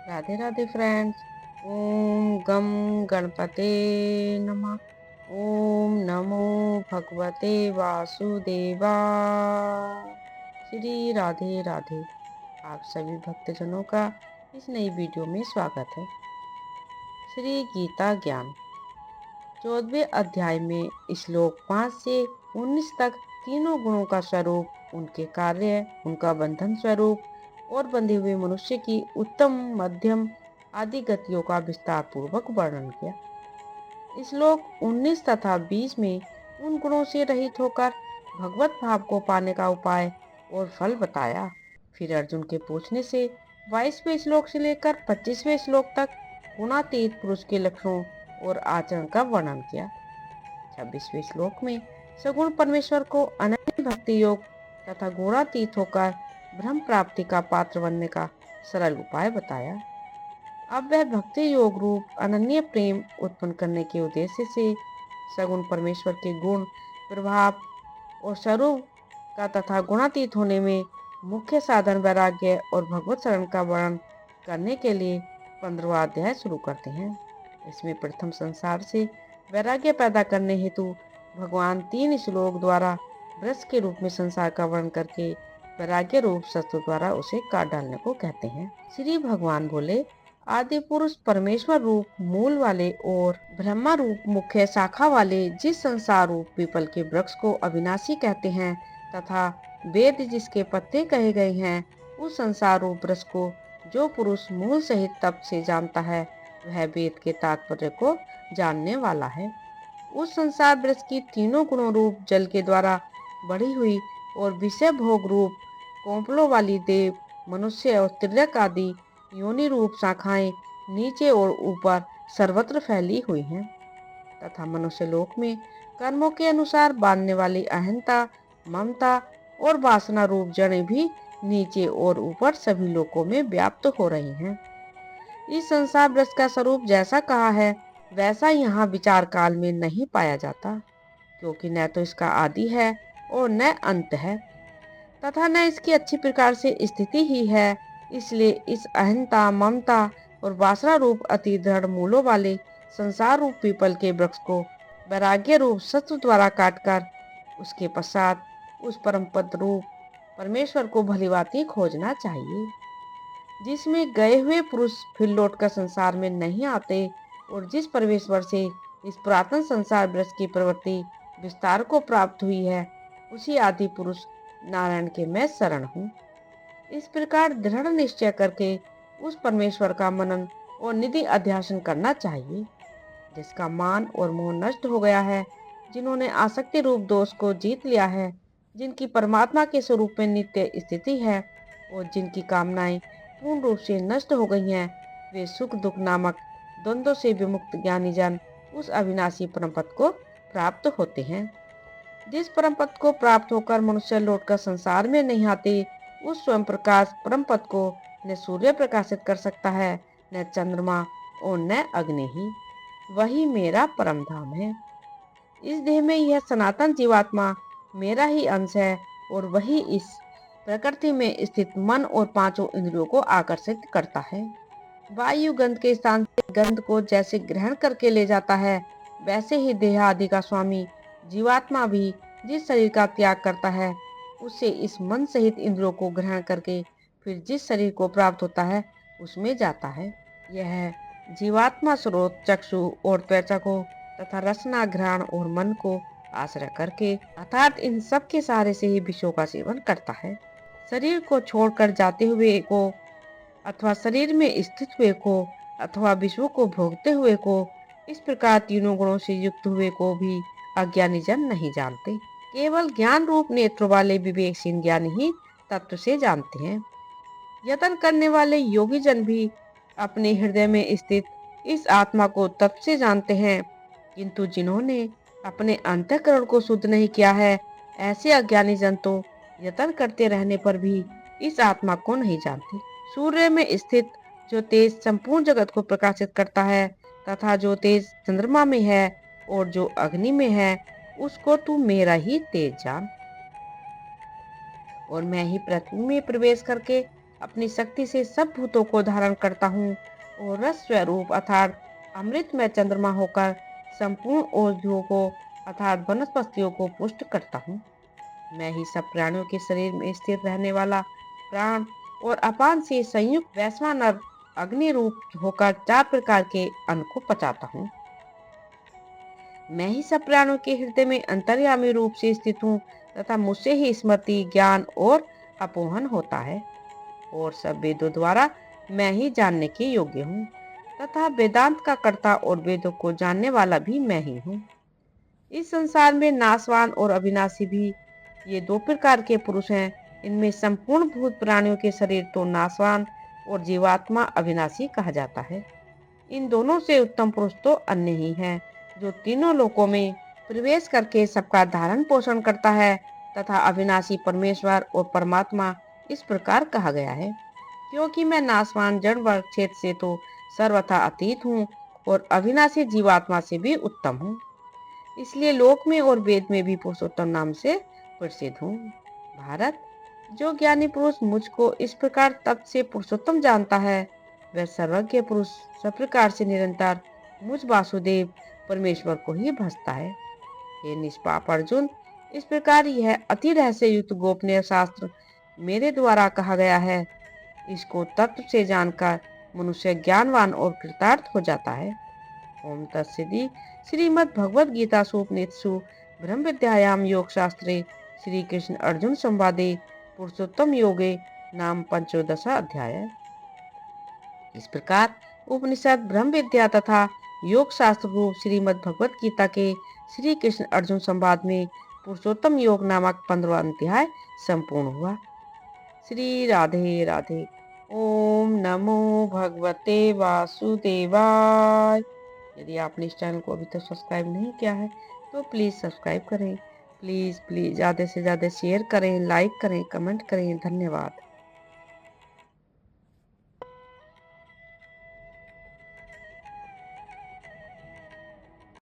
Radhe Radhe friends. ओम गम गणपते नमः। ओम नमो भगवते वासुदेवा। श्री राधे राधे। आप सभी भक्तजनों का इस नई वीडियो में स्वागत है। श्री गीता ज्ञान 14वें अध्याय में श्लोक 5 से 19 तक तीनों गुणों का स्वरूप, उनके कार्य, उनका बंधन स्वरूप और बंधे हुए मनुष्य की उत्तम, मध्यम आदि गतियों का विस्तार पूर्वक वर्णन किया। श्लोक 19 तथा 20 में उन गुणों से रहित होकर भगवत भाव को पाने का उपाय और फल बताया। फिर अर्जुन के पूछने से 22वें श्लोक से लेकर 25वें श्लोक तक गुणातीत पुरुष के लक्षणों और आचरण का वर्णन किया। 26वें श्लोक में सगुण परमेश्वर को अनन्य भक्ति योग तथा गुणातीत होकर ब्रह्म प्राप्ति का पात्र बनने का सरल उपाय बताया। अब वह भक्ति योग रूप अनन्य प्रेम उत्पन्न करने के उद्देश्य से सगुण परमेश्वर के गुण, प्रभाव और स्वरूप का तथा गुणातीत होने में मुख्य साधन वैराग्य और भगवत शरण का वर्णन करने के लिए 15वां अध्याय शुरू करते हैं। इसमें प्रथम संसार से वैराग्य पैदा करने हेतु भगवान 3 श्लोक द्वारा वृक्ष के रूप में संसार का वर्णन करके वैराग्य रूप शस्त्र द्वारा उसे काट डालने को कहते हैं। श्री भगवान बोले, आदि पुरुष परमेश्वर रूप मूल वाले और ब्रह्मा रूप मुख्य शाखा वाले जिस संसार रूप पीपल के वृक्ष को अविनाशी कहते हैं तथा वेद जिसके पत्ते कहे गए हैं, उस संसार रूप वृक्ष को जो पुरुष मूल सहित तप से जानता है, वह वेद के तात्पर्य को जानने वाला है। उस संसार वृक्ष की तीनों गुणों रूप जल के द्वारा बढ़ी हुई और विषय भोग रूप कोंपलों वाली देव, मनुष्य और तिर्यक आदि योनि रूप शाखाएं नीचे और ऊपर सर्वत्र फैली हुई हैं तथा मनुष्य लोक में कर्मों के अनुसार बांधने वाली अहंता, ममता और वासना रूप जड़ें भी नीचे और ऊपर सभी लोकों में व्याप्त हो रही हैं। इस संसार वृक्ष का स्वरूप जैसा कहा है वैसा यहाँ विचार काल में नहीं पाया जाता, क्योंकि न तो इसका आदि है और न अंत है तथा न इसकी अच्छी प्रकार से स्थिति ही है। इसलिए इस अहंता, ममता और वासना रूप अति दृढ़ मूलों वाले संसार रूप पीपल के वृक्ष को वैराग्य रूप शस्त्र द्वारा काटकर उसके पश्चात उस परम पद रूप परमेश्वर को भलीभांति खोजना चाहिए, जिसमें गए हुए पुरुष फिर लौटकर संसार में नहीं आते और जिस परमेश्वर से इस पुरातन संसार वृक्ष की प्रवृत्ति विस्तार को प्राप्त हुई है, उसी आदि पुरुष नारायण के मैं शरण हूँ। इस प्रकार दृढ़ निश्चय करके उस परमेश्वर का मनन और निधि अध्यासन करना चाहिए, जिसका मान और मोह नष्ट हो गया है, जिन्होंने आसक्ति रूप दोष को जीत लिया है, जिनकी परमात्मा के स्वरूप में नित्य स्थिति है और जिनकी कामनाएं पूर्ण रूप से नष्ट हो गई हैं, वे सुख दुख नामक द्वंद्व से विमुक्त ज्ञानी जन उस अविनाशी परम पद को प्राप्त होते हैं। जिस परम पद को प्राप्त होकर मनुष्य लौटकर संसार में नहीं आते, उस स्वयं प्रकाश परम पद को न सूर्य प्रकाशित कर सकता है, न चंद्रमा और न अग्नि ही। वही मेरा परम धाम है। इस देह में यह सनातन जीवात्मा मेरा ही अंश है और वही इस प्रकृति में स्थित मन और पांचों इंद्रियों को आकर्षित करता है। वायु गंध के स्थान से गंध को जैसे ग्रहण करके ले जाता है, वैसे ही देह आदि का स्वामी जीवात्मा भी जिस शरीर का त्याग करता है, उससे इस मन सहित इंद्रियों को ग्रहण करके फिर जिस शरीर को प्राप्त होता है उसमें जाता है। यह जीवात्मा स्रोत चक्षु और त्वचा को तथा रसना, घ्राण और मन को आश्रय करके अर्थात इन सब के सहारे से ही विषयों का सेवन करता है। शरीर को छोड़कर जाते हुए को अथवा शरीर में स्थित हुए को अथवा विश्व को भोगते हुए को, इस प्रकार तीनों गुणों से युक्त हुए को भी अज्ञानी जन नहीं जानते। केवल ज्ञान रूप नेत्र वाले विवेकशील ज्ञानी ही तत्व से जानते हैं। यत्न करने वाले योगी जन भी अपने हृदय में स्थित इस आत्मा को तत्व से जानते हैं, किंतु जिन्होंने अपने अंतःकरण को शुद्ध नहीं किया है, ऐसे अज्ञानी जन तो यत्न करते रहने पर भी इस आत्मा को नहीं जानते। सूर्य में स्थित जो तेज संपूर्ण जगत को प्रकाशित करता है तथा जो तेज चंद्रमा में है और जो अग्नि में है, उसको तू मेरा ही तेज जान। और मैं ही पृथ्वी में प्रवेश करके अपनी शक्ति से सब भूतों को धारण करता हूँ और रस स्वरूप अर्थात अमृत में चंद्रमा होकर संपूर्ण औषधियों को अर्थात वनस्पतियों को पुष्ट करता हूँ। मैं ही सब प्राणियों के शरीर में स्थिर रहने वाला प्राण और अपान से संयुक्त वैश्वानर अग्नि रूप होकर 4 प्रकार के अन्न को पचाता हूँ। मैं ही सब प्राणियों के हृदय में अंतर्यामी रूप से स्थित हूँ तथा मुझसे ही स्मृति, ज्ञान और अपोहन होता है और सब वेदों द्वारा मैं ही जानने के योग्य हूँ तथा वेदांत का कर्ता और वेदों को जानने वाला भी मैं ही हूँ। इस संसार में नाशवान और अविनाशी भी ये 2 प्रकार के पुरुष हैं। इनमें संपूर्ण भूत प्राणियों के शरीर तो नाशवान और जीवात्मा अविनाशी कहा जाता है। इन दोनों से उत्तम पुरुष तो अन्य ही है, जो तीनों लोकों में प्रवेश करके सबका धारण पोषण करता है तथा अविनाशी परमेश्वर और परमात्मा इस प्रकार कहा गया है, क्योंकि मैं नाशवान जड़ वर्ग क्षेत्र से तो सर्वथा अतीत हूँ और अविनाशी जीवात्मा से भी उत्तम हूँ। इसलिए लोक में और वेद में भी पुरुषोत्तम नाम से प्रसिद्ध हूँ। भारत, जो ज्ञानी पुरुष मुझको इस प्रकार तत्व से पुरुषोत्तम जानता है, वह सर्वज्ञ पुरुष सब प्रकार से निरंतर मुझ वासुदेव परमेश्वर को ही भजता है। हे निष्पाप अर्जुन, इस प्रकार यह अति रहस्य युक्त गोपनीय शास्त्र मेरे द्वारा कहा गया है। इसको तत्व से जानकर मनुष्य ज्ञानवान और कृतार्थ हो जाता है। ओम तत्सदि। श्रीमद् भगवद गीता सूपनिषत्सु ब्रह्म विद्यायाम योग शास्त्रे श्री कृष्ण अर्जुन संवादे पुरुषोत्तम योगे नाम पंचोदश अध्याय। इस प्रकार उपनिषद ब्रह्म विद्या तथा योग शास्त्र रूप श्रीमद् भगवद गीता के श्री कृष्ण अर्जुन संवाद में पुरुषोत्तम योग नामक 15वां अध्याय संपूर्ण हुआ। श्री राधे राधे। ओम नमो भगवते वासुदेवाय। यदि आपने इस चैनल को अभी तक सब्सक्राइब नहीं किया है तो प्लीज़ सब्सक्राइब करें। प्लीज़ प्लीज़ ज़्यादा से ज़्यादा शेयर करें, लाइक करें, कमेंट करें। धन्यवाद।